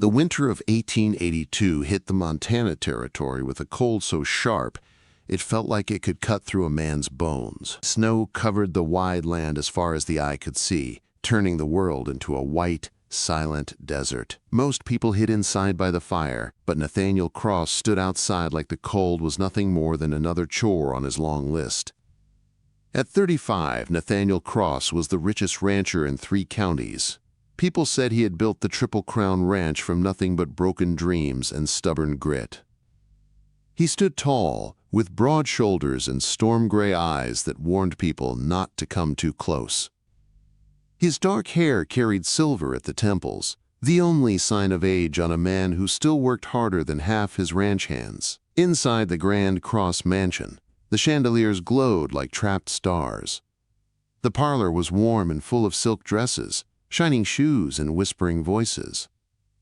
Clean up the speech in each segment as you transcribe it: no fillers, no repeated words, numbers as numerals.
The winter of 1882 hit the Montana Territory with a cold so sharp it felt like it could cut through a man's bones. Snow covered the wide land as far as the eye could see, turning the world into a white, silent desert. Most people hid inside by the fire, but Nathaniel Cross stood outside like the cold was nothing more than another chore on his long list. At 35, Nathaniel Cross was the richest rancher in 3 counties. People said he had built the Triple Crown Ranch from nothing but broken dreams and stubborn grit. He stood tall, with broad shoulders and storm-gray eyes that warned people not to come too close. His dark hair carried silver at the temples, the only sign of age on a man who still worked harder than half his ranch hands. Inside the Grand Cross mansion, the chandeliers glowed like trapped stars. The parlor was warm and full of silk dresses, shining shoes and whispering voices.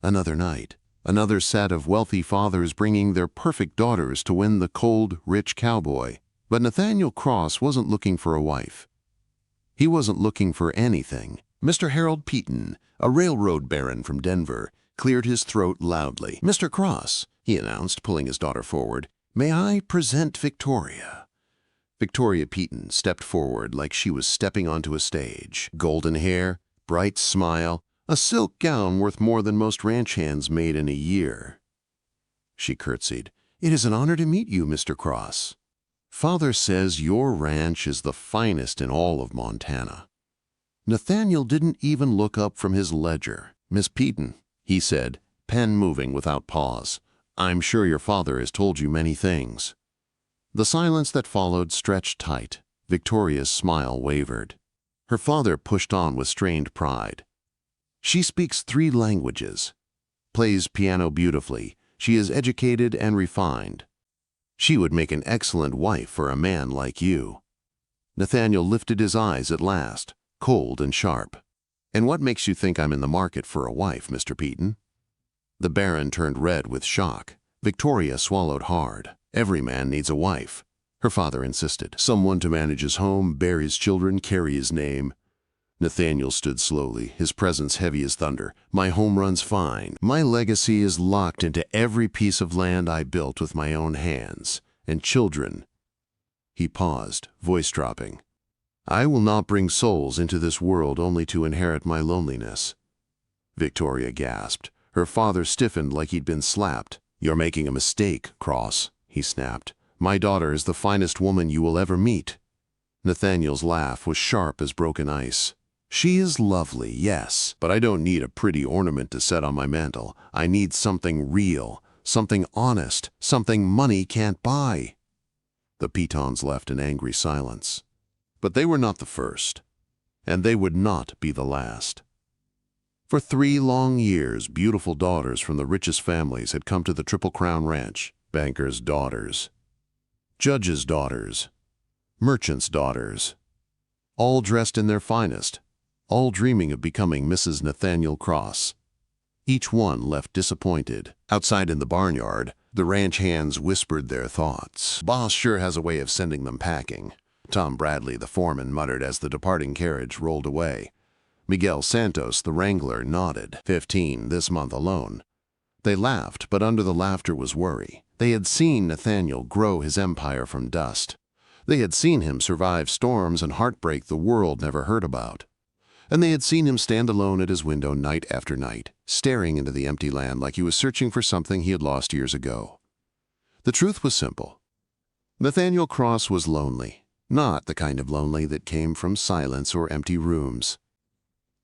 Another night, another set of wealthy fathers bringing their perfect daughters to win the cold, rich cowboy. But Nathaniel Cross wasn't looking for a wife. He wasn't looking for anything. Mr. Harold Peaton, a railroad baron from Denver, cleared his throat loudly. "Mr. Cross," he announced, pulling his daughter forward, "may I present Victoria?" Victoria Peaton stepped forward like she was stepping onto a stage. Golden hair, bright smile, a silk gown worth more than most ranch hands made in a year. She curtsied. "It is an honor to meet you, Mr. Cross. Father says your ranch is the finest in all of Montana." Nathaniel didn't even look up from his ledger. "Miss Peaton," he said, pen moving without pause, "I'm sure your father has told you many things." The silence that followed stretched tight. Victoria's smile wavered. Her father pushed on with strained pride. "She speaks 3 languages, plays piano beautifully. She is educated and refined. She would make an excellent wife for a man like you." Nathaniel lifted his eyes at last, cold and sharp. "And what makes you think I'm in the market for a wife, Mr. Peaton?" The baron turned red with shock. Victoria swallowed hard. "Every man needs a wife," her father insisted. "Someone to manage his home, bear his children, carry his name." Nathaniel stood slowly, his presence heavy as thunder. "My home runs fine. My legacy is locked into every piece of land I built with my own hands. And children." He paused, voice dropping. "I will not bring souls into this world only to inherit my loneliness." Victoria gasped. Her father stiffened like he'd been slapped. "You're making a mistake, Cross," he snapped. "My daughter is the finest woman you will ever meet." Nathaniel's laugh was sharp as broken ice. "She is lovely, yes, but I don't need a pretty ornament to set on my mantel. I need something real, something honest, something money can't buy." The Petons left in angry silence. But they were not the first, and they would not be the last. For 3 long years, beautiful daughters from the richest families had come to the Triple Crown Ranch. Bankers' daughters, judges' daughters, merchants' daughters, all dressed in their finest, all dreaming of becoming Mrs. Nathaniel Cross. Each one left disappointed. Outside in the barnyard, the ranch hands whispered their thoughts. "Boss sure has a way of sending them packing," Tom Bradley, the foreman, muttered as the departing carriage rolled away. Miguel Santos, the wrangler, nodded. 15 this month alone. They laughed, but under the laughter was worry. They had seen Nathaniel grow his empire from dust. They had seen him survive storms and heartbreak the world never heard about. And they had seen him stand alone at his window night after night, staring into the empty land like he was searching for something he had lost years ago. The truth was simple. Nathaniel Cross was lonely, not the kind of lonely that came from silence or empty rooms.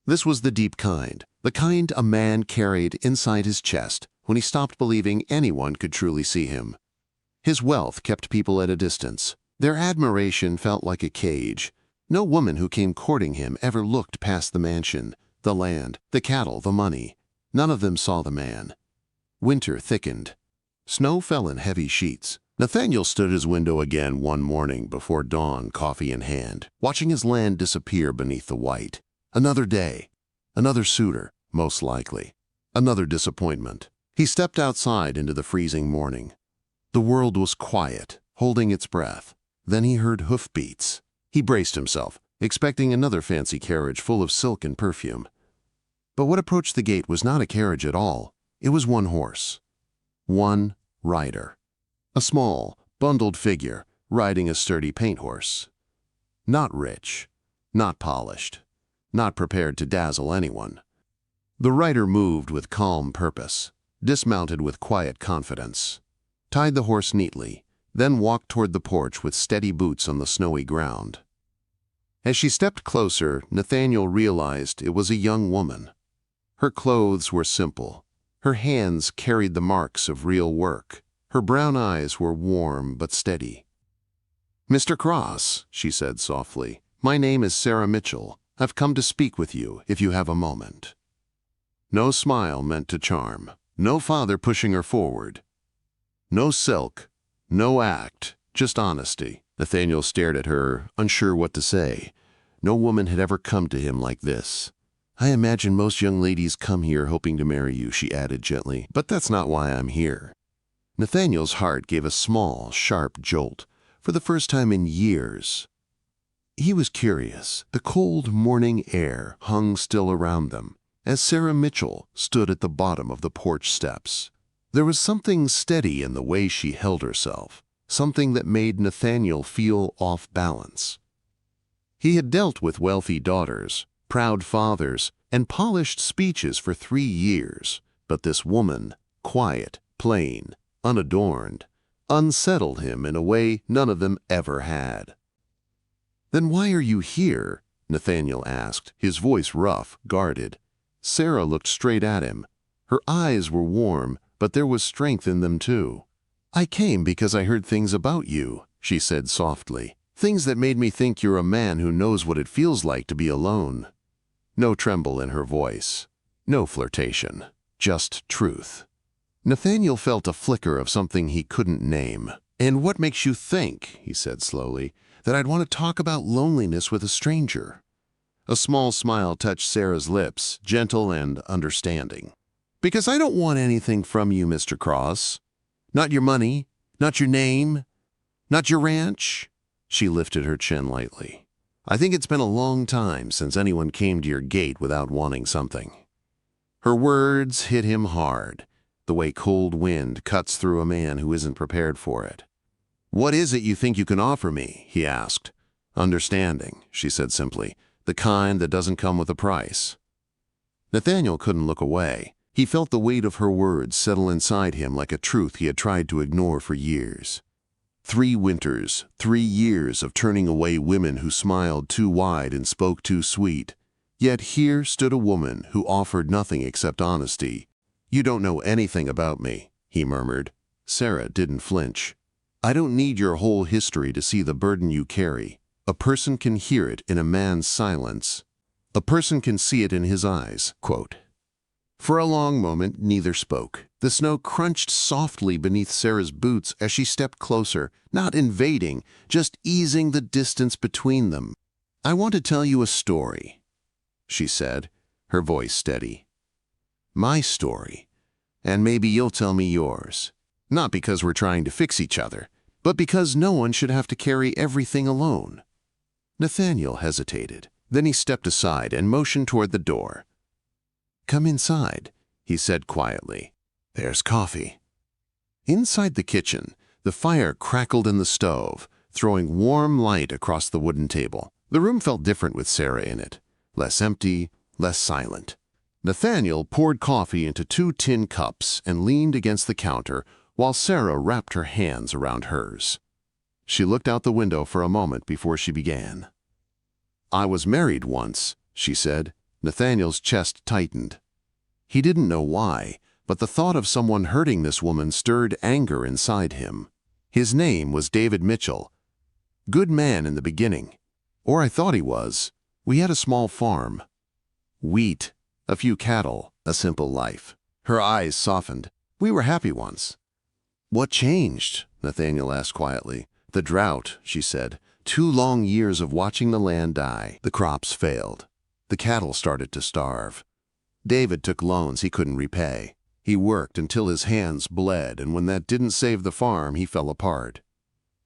This was the deep kind, the kind a man carried inside his chest when he stopped believing anyone could truly see him. His wealth kept people at a distance. Their admiration felt like a cage. No woman who came courting him ever looked past the mansion, the land, the cattle, the money. None of them saw the man. Winter thickened. Snow fell in heavy sheets. Nathaniel stood at his window again one morning before dawn, coffee in hand, watching his land disappear beneath the white. Another day, another suitor, most likely, another disappointment. He stepped outside into the freezing morning. The world was quiet, holding its breath. Then he heard hoofbeats. He braced himself, expecting another fancy carriage full of silk and perfume. But what approached the gate was not a carriage at all. It was one horse, one rider. A small, bundled figure riding a sturdy paint horse. Not rich, not polished, not prepared to dazzle anyone. The rider moved with calm purpose, dismounted with quiet confidence, tied the horse neatly, then walked toward the porch with steady boots on the snowy ground. As she stepped closer, Nathaniel realized it was a young woman. Her clothes were simple. Her hands carried the marks of real work. Her brown eyes were warm but steady. "Mr. Cross," she said softly, "my name is Sarah Mitchell. I've come to speak with you, if you have a moment." No smile meant to charm. No father pushing her forward. No silk. No act. Just honesty. Nathaniel stared at her, unsure what to say. No woman had ever come to him like this. "I imagine most young ladies come here hoping to marry you," she added gently, "but that's not why I'm here." Nathaniel's heart gave a small, sharp jolt, for the first time in years. He was curious. The cold morning air hung still around them, as Sarah Mitchell stood at the bottom of the porch steps. There was something steady in the way she held herself, something that made Nathaniel feel off balance. He had dealt with wealthy daughters, proud fathers, and polished speeches for 3 years, but this woman, quiet, plain, unadorned, unsettled him in a way none of them ever had. "Then why are you here?" Nathaniel asked, his voice rough, guarded. Sarah looked straight at him. Her eyes were warm, but there was strength in them too. "I came because I heard things about you," she said softly. "Things that made me think you're a man who knows what it feels like to be alone." No tremble in her voice. No flirtation. Just truth. Nathaniel felt a flicker of something he couldn't name. "And what makes you think," he said slowly, "that I'd want to talk about loneliness with a stranger?" A small smile touched Sarah's lips, gentle and understanding. "Because I don't want anything from you, Mr. Cross. Not your money, not your name, not your ranch." She lifted her chin lightly. "I think it's been a long time since anyone came to your gate without wanting something." Her words hit him hard, the way cold wind cuts through a man who isn't prepared for it. "What is it you think you can offer me?" he asked. "Understanding," she said simply, "the kind that doesn't come with a price." Nathaniel couldn't look away. He felt the weight of her words settle inside him like a truth he had tried to ignore for years. 3 winters, 3 years of turning away women who smiled too wide and spoke too sweet. Yet here stood a woman who offered nothing except honesty. "You don't know anything about me," he murmured. Sarah didn't flinch. "I don't need your whole history to see the burden you carry. A person can hear it in a man's silence. A person can see it in his eyes." Quote. For a long moment, neither spoke. The snow crunched softly beneath Sarah's boots as she stepped closer, not invading, just easing the distance between them. "I want to tell you a story," she said, her voice steady. "My story, and maybe you'll tell me yours. Not because we're trying to fix each other, but because no one should have to carry everything alone." Nathaniel hesitated. Then he stepped aside and motioned toward the door. "Come inside," he said quietly. "There's coffee." Inside the kitchen, the fire crackled in the stove, throwing warm light across the wooden table. The room felt different with Sarah in it, less empty, less silent. Nathaniel poured coffee into 2 tin cups and leaned against the counter while Sarah wrapped her hands around hers. She looked out the window for a moment before she began. "I was married once," she said. Nathaniel's chest tightened. He didn't know why, but the thought of someone hurting this woman stirred anger inside him. "His name was David Mitchell. Good man in the beginning. Or I thought he was. We had a small farm. Wheat, a few cattle, a simple life." Her eyes softened. "We were happy once." "What changed?" Nathaniel asked quietly. "The drought," she said. 2 long years of watching the land die. The crops failed. The cattle started to starve. David took loans he couldn't repay. He worked until his hands bled, and when that didn't save the farm, he fell apart."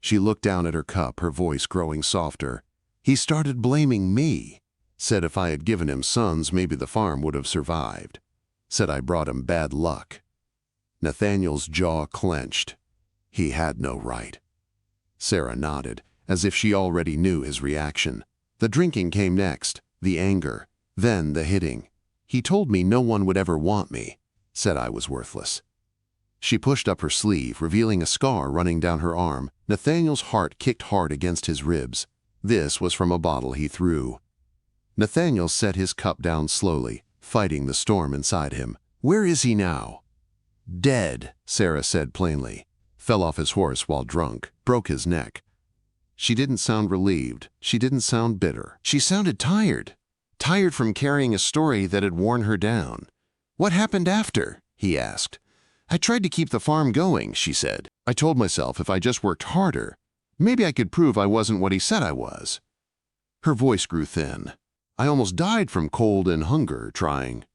She looked down at her cup, her voice growing softer. "He started blaming me. Said if I had given him sons, maybe the farm would have survived. Said I brought him bad luck." Nathaniel's jaw clenched. He had no right. Sarah nodded, as if she already knew his reaction. The drinking came next, the anger, then the hitting. He told me no one would ever want me, said I was worthless. She pushed up her sleeve, revealing a scar running down her arm. Nathaniel's heart kicked hard against his ribs. This was from a bottle he threw. Nathaniel set his cup down slowly, fighting the storm inside him. Where is he now? Dead, Sarah said plainly. Fell off his horse while drunk, broke his neck. She didn't sound relieved. She didn't sound bitter. She sounded tired. Tired from carrying a story that had worn her down. What happened after? He asked. I tried to keep the farm going, she said. I told myself if I just worked harder, maybe I could prove I wasn't what he said I was. Her voice grew thin. I almost died from cold and hunger trying.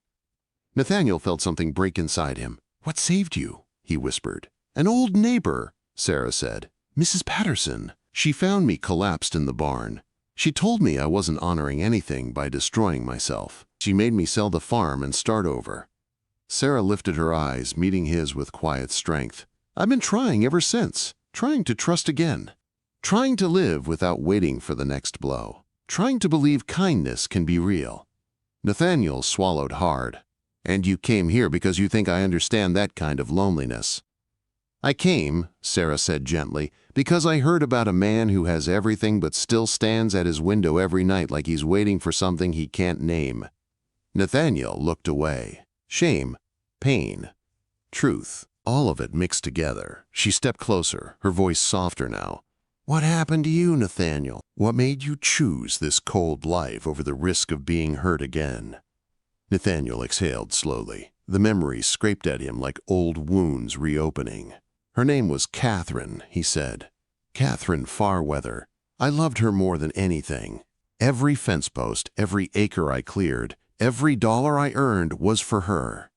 Nathaniel felt something break inside him. What saved you? He whispered. An old neighbor, Sarah said. Mrs. Patterson. She found me collapsed in the barn. She told me I wasn't honoring anything by destroying myself. She made me sell the farm and start over. Sarah lifted her eyes, meeting his with quiet strength. I've been trying ever since, trying to trust again. Trying to live without waiting for the next blow. Trying to believe kindness can be real. Nathaniel swallowed hard. And you came here because you think I understand that kind of loneliness. I came, Sarah said gently, because I heard about a man who has everything but still stands at his window every night like he's waiting for something he can't name. Nathaniel looked away. Shame, pain, truth, all of it mixed together. She stepped closer, her voice softer now. What happened to you, Nathaniel? What made you choose this cold life over the risk of being hurt again? Nathaniel exhaled slowly. The memories scraped at him like old wounds reopening. Her name was Catherine, he said. Catherine Farweather. I loved her more than anything. Every fence post, every acre I cleared, every dollar I earned was for her.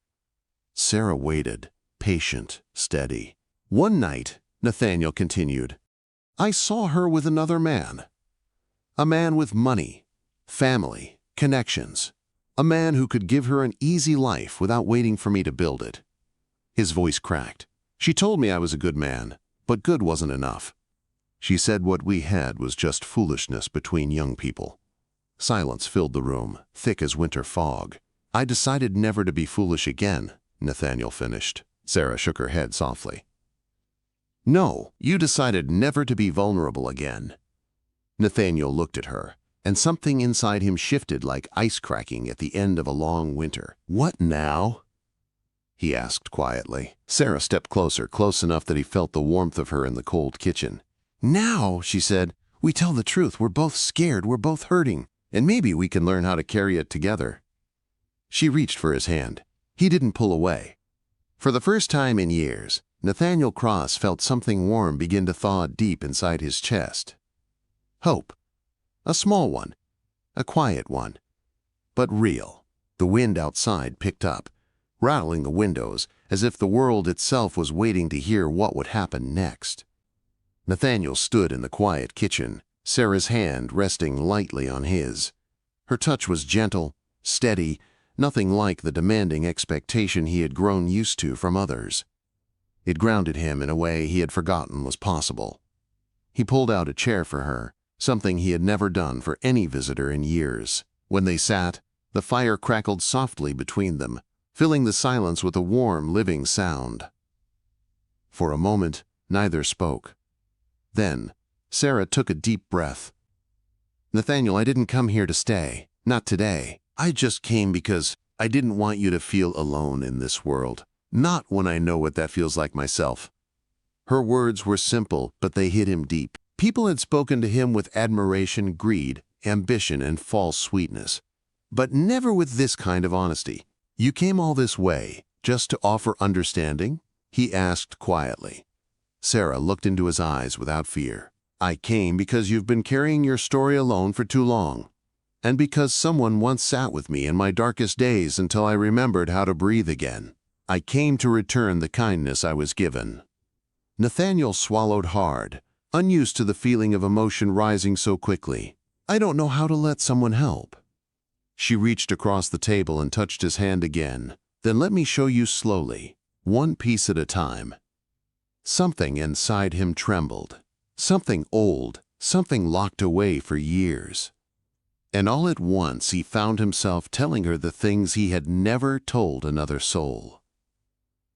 Sarah waited, patient, steady. One night, Nathaniel continued, I saw her with another man. A man with money, family, connections. A man who could give her an easy life without waiting for me to build it. His voice cracked. She told me I was a good man, but good wasn't enough. She said what we had was just foolishness between young people. Silence filled the room, thick as winter fog. I decided never to be foolish again, Nathaniel finished. Sarah shook her head softly. No, you decided never to be vulnerable again. Nathaniel looked at her, and something inside him shifted like ice cracking at the end of a long winter. What now? He asked quietly. Sarah stepped closer, close enough that he felt the warmth of her in the cold kitchen. Now, she said, we tell the truth. We're both scared. We're both hurting. And maybe we can learn how to carry it together. She reached for his hand. He didn't pull away. For the first time in years, Nathaniel Cross felt something warm begin to thaw deep inside his chest. Hope. A small one. A quiet one. But real. The wind outside picked up, rattling the windows as if the world itself was waiting to hear what would happen next. Nathaniel stood in the quiet kitchen, Sarah's hand resting lightly on his. Her touch was gentle, steady, nothing like the demanding expectation he had grown used to from others. It grounded him in a way he had forgotten was possible. He pulled out a chair for her, something he had never done for any visitor in years. When they sat, the fire crackled softly between them, filling the silence with a warm, living sound. For a moment, neither spoke. Then, Sarah took a deep breath. Nathaniel, I didn't come here to stay. Not today. I just came because I didn't want you to feel alone in this world. Not when I know what that feels like myself. Her words were simple, but they hit him deep. People had spoken to him with admiration, greed, ambition, and false sweetness. But never with this kind of honesty. You came all this way, just to offer understanding? He asked quietly. Sarah looked into his eyes without fear. I came because you've been carrying your story alone for too long. And because someone once sat with me in my darkest days until I remembered how to breathe again. I came to return the kindness I was given. Nathaniel swallowed hard, unused to the feeling of emotion rising so quickly. I don't know how to let someone help. She reached across the table and touched his hand again. Then let me show you slowly. one piece at a time. Something inside him trembled. Something old, something locked away for years. And all at once he found himself telling her the things he had never told another soul.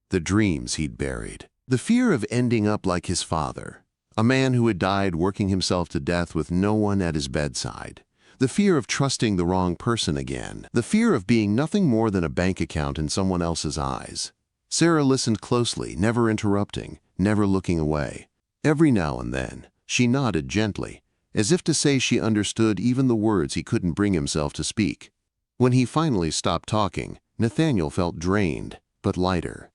The dreams he'd buried. The fear of ending up like his father, a man who had died working himself to death with no one at his bedside. The fear of trusting the wrong person again. The fear of being nothing more than a bank account in someone else's eyes. Sarah listened closely, never interrupting, never looking away. Every now and then, she nodded gently, as if to say she understood even the words he couldn't bring himself to speak. When he finally stopped talking, Nathaniel felt drained, but lighter.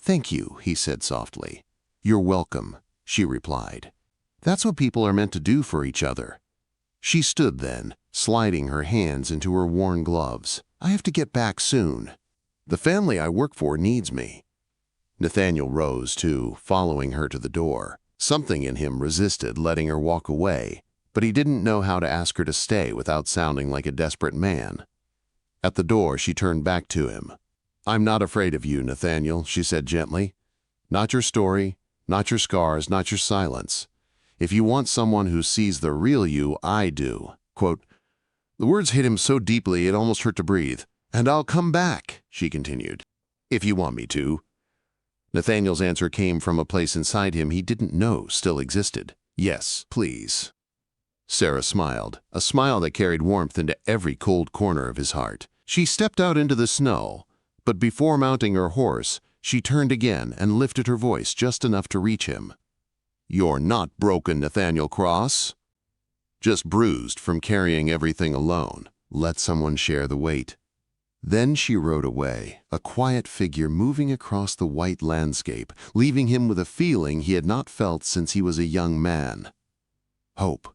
"Thank you," he said softly. "You're welcome," she replied. "That's what people are meant to do for each other." She stood then, sliding her hands into her worn gloves. "I have to get back soon. The family I work for needs me." Nathaniel rose, too, following her to the door. Something in him resisted letting her walk away, but he didn't know how to ask her to stay without sounding like a desperate man. At the door, she turned back to him. "I'm not afraid of you, Nathaniel," she said gently. "Not your story, not your scars, not your silence. If you want someone who sees the real you, I do." Quote, the words hit him so deeply it almost hurt to breathe. "And I'll come back," she continued, "if you want me to." Nathaniel's answer came from a place inside him he didn't know still existed. "Yes, please." Sarah smiled, a smile that carried warmth into every cold corner of his heart. She stepped out into the snow, but before mounting her horse, she turned again and lifted her voice just enough to reach him. "You're not broken, Nathaniel Cross. Just bruised from carrying everything alone. Let someone share the weight." Then she rode away, a quiet figure moving across the white landscape, leaving him with a feeling he had not felt since he was a young man. Hope.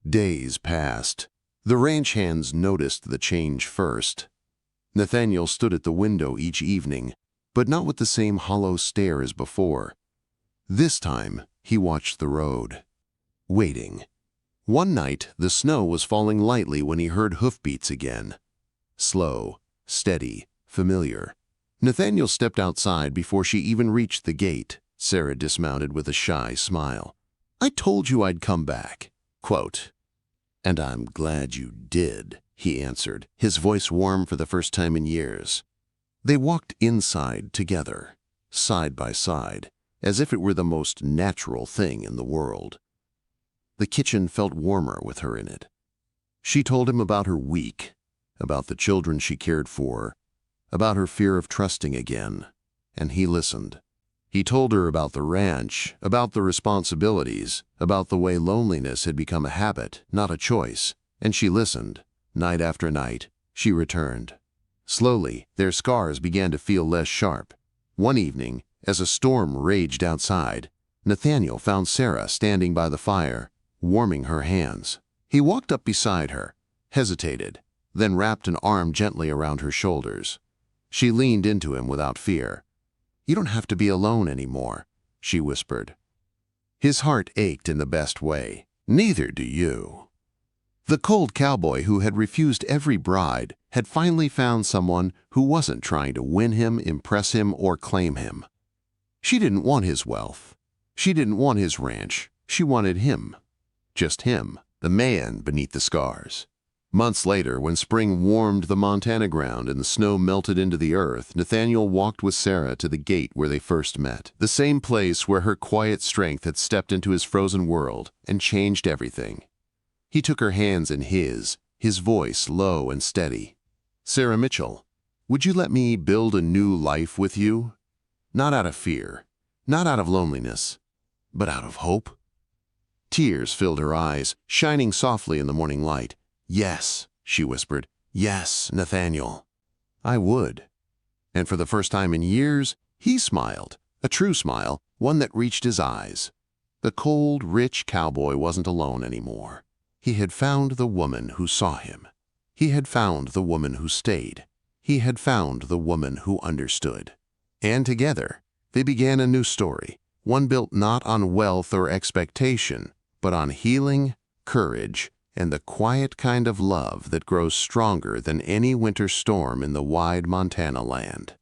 Days passed. The ranch hands noticed the change first. Nathaniel stood at the window each evening, but not with the same hollow stare as before. This time, he watched the road, waiting. One night, the snow was falling lightly when he heard hoofbeats again. Slow, steady, familiar. Nathaniel stepped outside before she even reached the gate. Sarah dismounted with a shy smile. "I told you I'd come back." Quote, "And I'm glad you did," he answered, his voice warm for the first time in years. They walked inside together, side by side, as if it were the most natural thing in the world. The kitchen felt warmer with her in it. She told him about her week, about the children she cared for, about her fear of trusting again, and he listened. He told her about the ranch, about the responsibilities, about the way loneliness had become a habit, not a choice, and she listened. Night after night, she returned. Slowly, their scars began to feel less sharp. One evening, as a storm raged outside, Nathaniel found Sarah standing by the fire, warming her hands. He walked up beside her, hesitated, then wrapped an arm gently around her shoulders. She leaned into him without fear. "You don't have to be alone anymore," she whispered. His heart ached in the best way. "Neither do you." The cold cowboy who had refused every bride had finally found someone who wasn't trying to win him, impress him, or claim him. She didn't want his wealth. She didn't want his ranch. She wanted him. Just him, the man beneath the scars. Months later, when spring warmed the Montana ground and the snow melted into the earth, Nathaniel walked with Sarah to the gate where they first met, the same place where her quiet strength had stepped into his frozen world and changed everything. He took her hands in his voice low and steady. "Sarah Mitchell, would you let me build a new life with you? Not out of fear, not out of loneliness, but out of hope?" Tears filled her eyes, shining softly in the morning light. "Yes," she whispered. "Yes, Nathaniel, I would." And for the first time in years, he smiled, a true smile, one that reached his eyes. The cold, rich cowboy wasn't alone anymore. He had found the woman who saw him. He had found the woman who stayed. He had found the woman who understood. And together, they began a new story, one built not on wealth or expectation, but on healing, courage, and the quiet kind of love that grows stronger than any winter storm in the wide Montana land.